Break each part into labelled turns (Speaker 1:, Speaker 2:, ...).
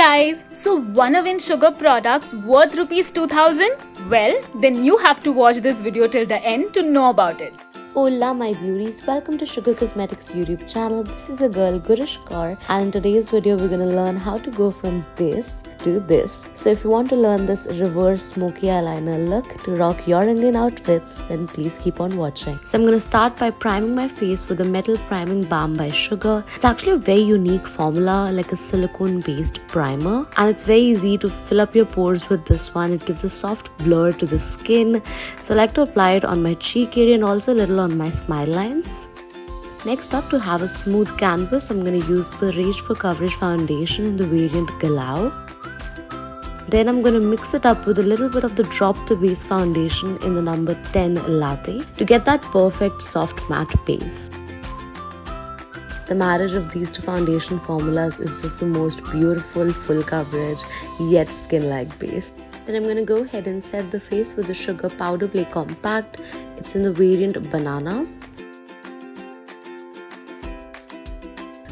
Speaker 1: guys, so wanna win sugar products worth rupees 2000? Well, then you have to watch this video till the end to know about it.
Speaker 2: Hola my beauties, welcome to Sugar Cosmetics YouTube channel. This is a girl Gurish Kaur, and in today's video we're gonna learn how to go from this to this. So if you want to learn this reverse smoky eyeliner look to rock your Indian outfits, then please keep on watching. So I'm gonna start by priming my face with the Metal Priming Balm by Sugar. It's actually a very unique formula, like a silicone based primer, and it's very easy to fill up your pores with this one. It gives a soft blur to the skin, so I like to apply it on my cheek area and also a little on my smile lines. Next up, to have a smooth canvas, I'm going to use the Rage for Coverage foundation in the variant Galau. Then I'm going to mix it up with a little bit of the Drop to Base foundation in the number 10 Latte to get that perfect soft matte base. The marriage of these two foundation formulas is just the most beautiful full coverage yet skin-like base. Then I'm going to go ahead and set the face with the Sugar Powder Play Compact. It's in the variant Banana.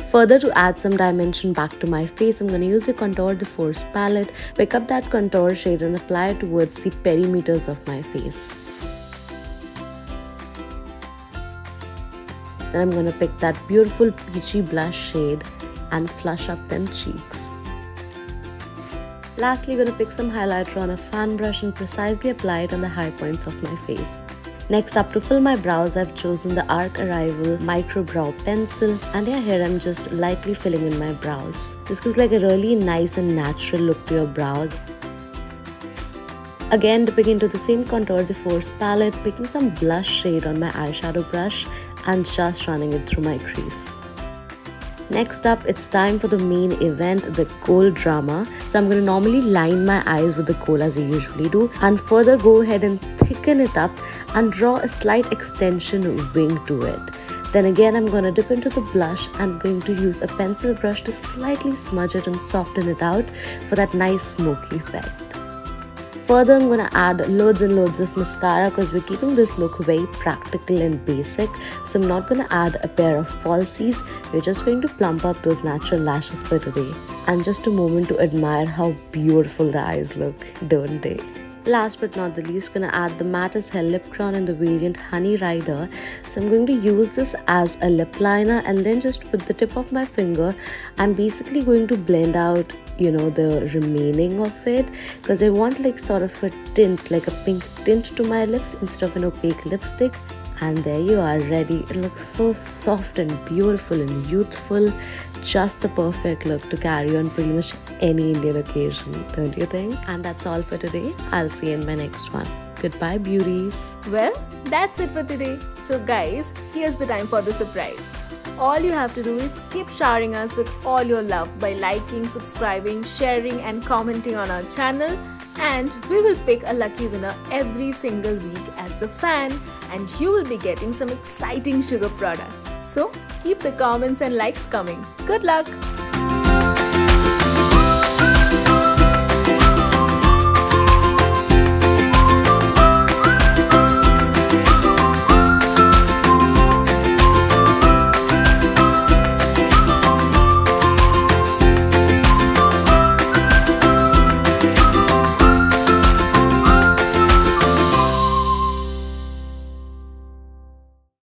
Speaker 2: Further, to add some dimension back to my face, I'm going to use the Contour de Force palette, pick up that contour shade and apply it towards the perimeters of my face. Then I'm going to pick that beautiful peachy blush shade and flush up them cheeks. Lastly, going to pick some highlighter on a fan brush and precisely apply it on the high points of my face. Next up, to fill my brows, I've chosen the Arc Arrival Micro Brow Pencil, and here I'm just lightly filling in my brows. This gives like a really nice and natural look to your brows. Again, dipping into the same Contour de Force palette, picking some blush shade on my eyeshadow brush and just running it through my crease. Next up, it's time for the main event, the kohl drama. So I'm going to normally line my eyes with the kohl as I usually do, and further go ahead and thicken it up and draw a slight extension wing to it. Then again, I'm going to dip into the blush and going to use a pencil brush to slightly smudge it and soften it out for that nice smoky effect. Further, I'm going to add loads and loads of mascara because we're keeping this look very practical and basic. So I'm not going to add a pair of falsies. We're just going to plump up those natural lashes for today. And just a moment to admire how beautiful the eyes look, don't they? Last but not the least, going to add the Matte as Hell Lip Crown in the variant Honey Rider. So I'm going to use this as a lip liner, and then just with the tip of my finger, I'm basically going to blend out, the remaining of it, because I want like sort of a tint, like a pink tint to my lips instead of an opaque lipstick. And there you are, ready. It looks so soft and beautiful and youthful. Just the perfect look to carry on pretty much any Indian occasion, don't you think? And that's all for today. I'll see you in my next one. Goodbye, beauties.
Speaker 1: Well, that's it for today. So guys, here's the time for the surprise. All you have to do is keep showering us with all your love by liking, subscribing, sharing and commenting on our channel. And we will pick a lucky winner every single week as a fan, and you will be getting some exciting sugar products. So keep the comments and likes coming. Good luck!